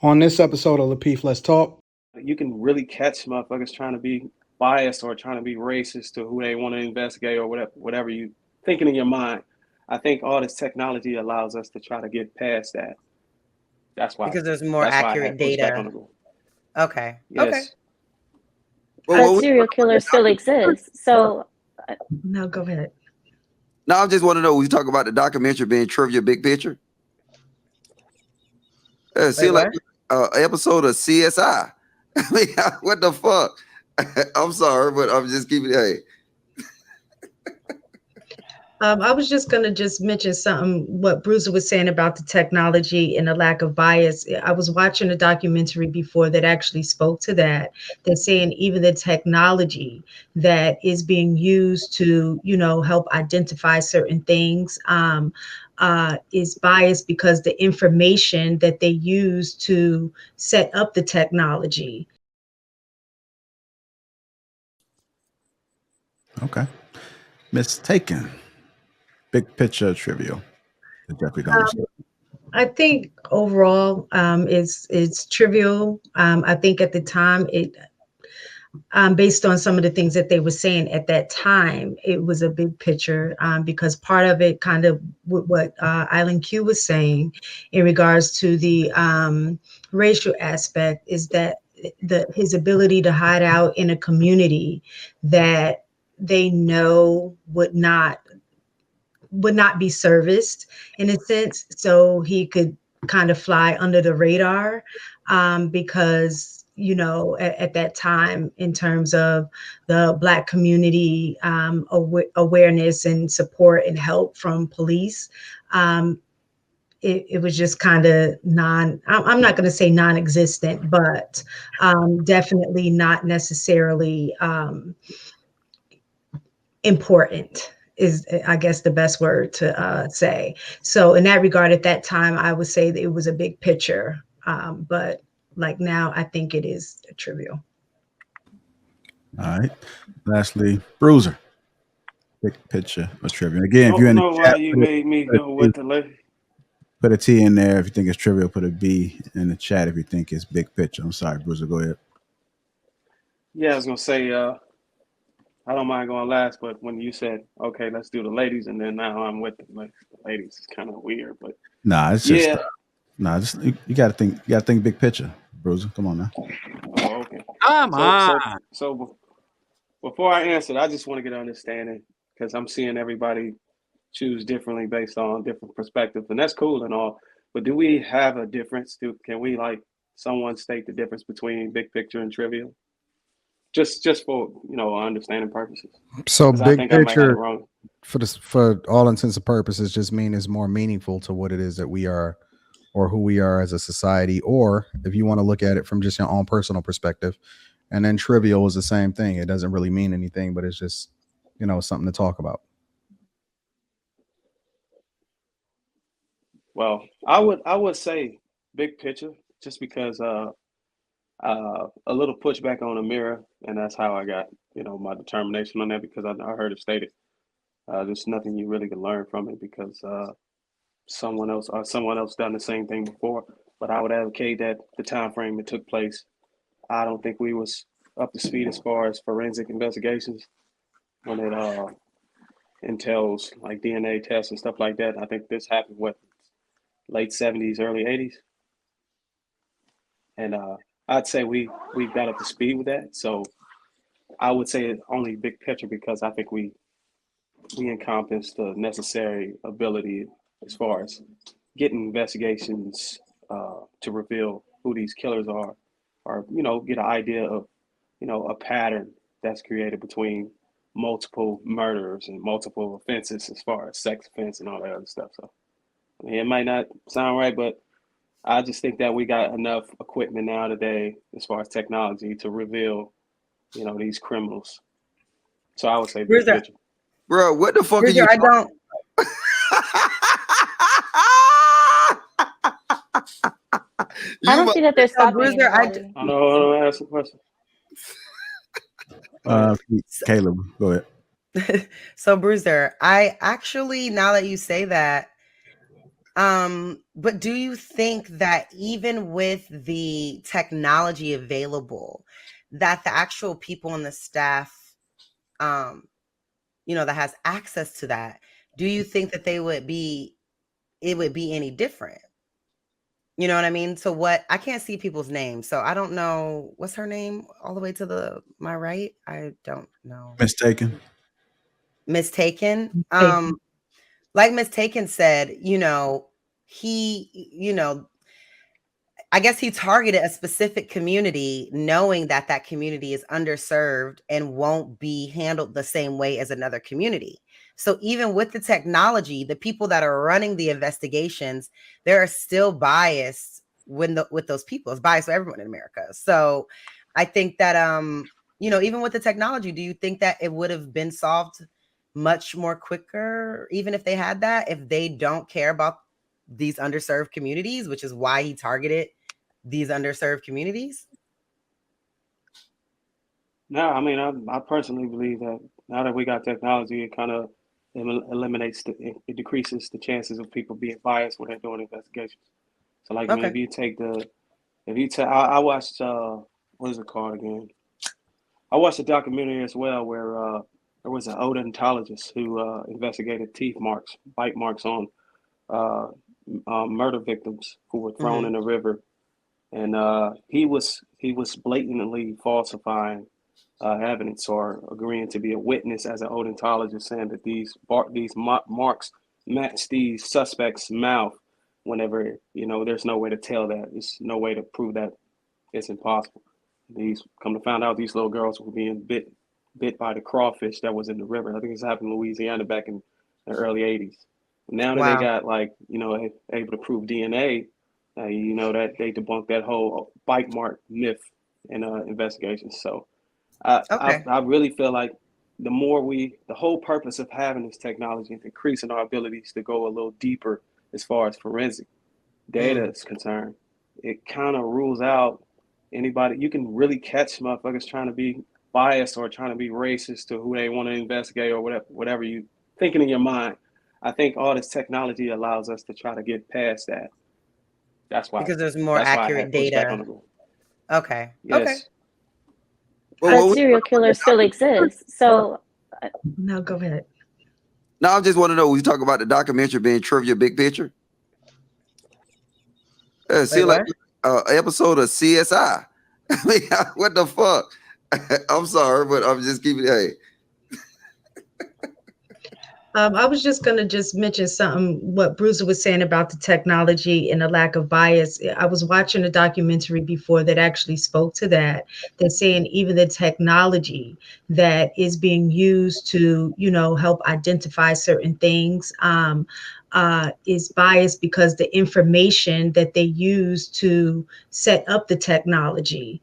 On this episode of Lapeef, Let's Talk. You can really catch motherfuckers trying to be biased or trying to be racist to who they want to investigate or whatever you thinking in your mind. I think all this technology allows us to try to get past that. That's why. Because there's more That's why I accurate had pushback on data. the rule. Okay. Okay. Yes. But serial killers still exist. So No, go ahead. No, I just want to know, we talk about the documentary being trivia big picture. It seems like an episode of CSI. I mean, what the fuck? I'm sorry, but I'm just keeping it. I was just going to just mention something, what Bruiser was saying about the technology and the lack of bias. I was watching a documentary before that actually spoke to that. They're saying even the technology that is being used to, help identify certain things is biased because the information that they use to set up the technology. Okay. Mistaken. Big picture trivial. I think overall it's trivial. I think at the time based on some of the things that they were saying at that time, it was a big picture because part of it kind of what Island Q was saying in regards to the racial aspect is that his ability to hide out in a community that they know would not be serviced in a sense, so he could kind of fly under the radar because at that time in terms of the Black community awareness and support and help from police, it was just kind of I'm not going to say non-existent, but definitely not necessarily important is, I guess, the best word to say. So in that regard, at that time, I would say that it was a big picture. But like now, I think it is trivial. All right. Lastly, Bruiser. Big picture of trivial. Again, if you're in the chat, why you made me go with the lady. Put a T in there if you think it's trivial. Put a B in the chat if you think it's big picture. I'm sorry, Bruiser. Go ahead. Yeah, I was gonna say I don't mind going last, but when you said, okay, let's do the ladies, and then now I'm with the ladies, it's kind of weird, but nah, it's just, you gotta think big picture, Bruiser. Come on now. Oh, okay. Come on. So before I answer, I just want to get an understanding because I'm seeing everybody choose differently based on different perspectives, and that's cool and all, but do we have a difference? Can we someone state the difference between big picture and trivial? Just for understanding purposes. So big picture for all intents and purposes just mean is more meaningful to what it is that we are or who we are as a society, or if you want to look at it from just your own personal perspective. And then trivial is the same thing. It doesn't really mean anything, but it's just something to talk about. Well, I would say big picture just because a little pushback on Amira, and that's how I got my determination on that because I heard it stated there's nothing you really can learn from it because someone else done the same thing before. But I would advocate that the time frame it took place, I don't think we was up to speed as far as forensic investigations when it entails like DNA tests and stuff like that. I think this happened late 70s, early 80s, and I'd say we got up to speed with that. So I would say it's only big picture because I think we encompass the necessary ability as far as getting investigations to reveal who these killers are, or get an idea of a pattern that's created between multiple murders and multiple offenses as far as sex offense and all that other stuff. So I mean, it might not sound right, but I just think that we got enough equipment now today as far as technology to reveal, these criminals. So I would say big picture. Bro, what the fuck are you? I don't. I don't see that there's stopping. Bruiser, I don't ask a question. Caleb, go ahead. So Bruiser, I actually, now that you say that, But do you think that even with the technology available, that the actual people on the staff, that has access to that, do you think that it would be any different? You know what I mean? So I can't see people's names, so I don't know what's her name all the way to my right. I don't know. Mistaken. Like Miss Taken said, he, I guess he targeted a specific community, knowing that that community is underserved and won't be handled the same way as another community. So even with the technology, the people that are running the investigations, there are still bias with those people. It's bias for everyone in America. So I think that even with the technology, do you think that it would have been solved much more quicker, even if they had that, if they don't care about these underserved communities, which is why he targeted these underserved communities? No, I mean, I personally believe that now that we got technology, it kind of it decreases the chances of people being biased when they're doing investigations. So, like, I mean, I watched, what is it called again? I watched a documentary as well where there was an odontologist who investigated bite marks on murder victims who were thrown in the river, and he was blatantly falsifying evidence or agreeing to be a witness as an odontologist, saying that these marks match these suspects' mouth. Whenever there's no way to tell that, there's no way to prove that. It's impossible. Come to find out, these little girls were being bit by the crawfish that was in the river. I think this happened in Louisiana back in the early 80s. Now that they got able to prove DNA, that they debunked that whole bite mark myth in investigations. So I really feel like the whole purpose of having this technology is increasing our abilities to go a little deeper as far as forensic data is concerned. It kind of rules out anybody. You can really catch motherfuckers trying to be biased or trying to be racist to who they want to investigate or whatever you thinking in your mind. I think all this technology allows us to try to get past that. That's why, because there's more accurate data. Okay. Yes. Okay. But serial killers still exist. So no, go ahead. No, I just want to know, we talk about the documentary being trivia big picture. See, like episode of CSI. I mean, what the fuck? I'm sorry, but I'm just keeping it. Hey. I was just going to mention something, what Bruiser was saying about the technology and the lack of bias. I was watching a documentary before that actually spoke to that. They're saying even the technology that is being used to, help identify certain things is biased because the information that they use to set up the technology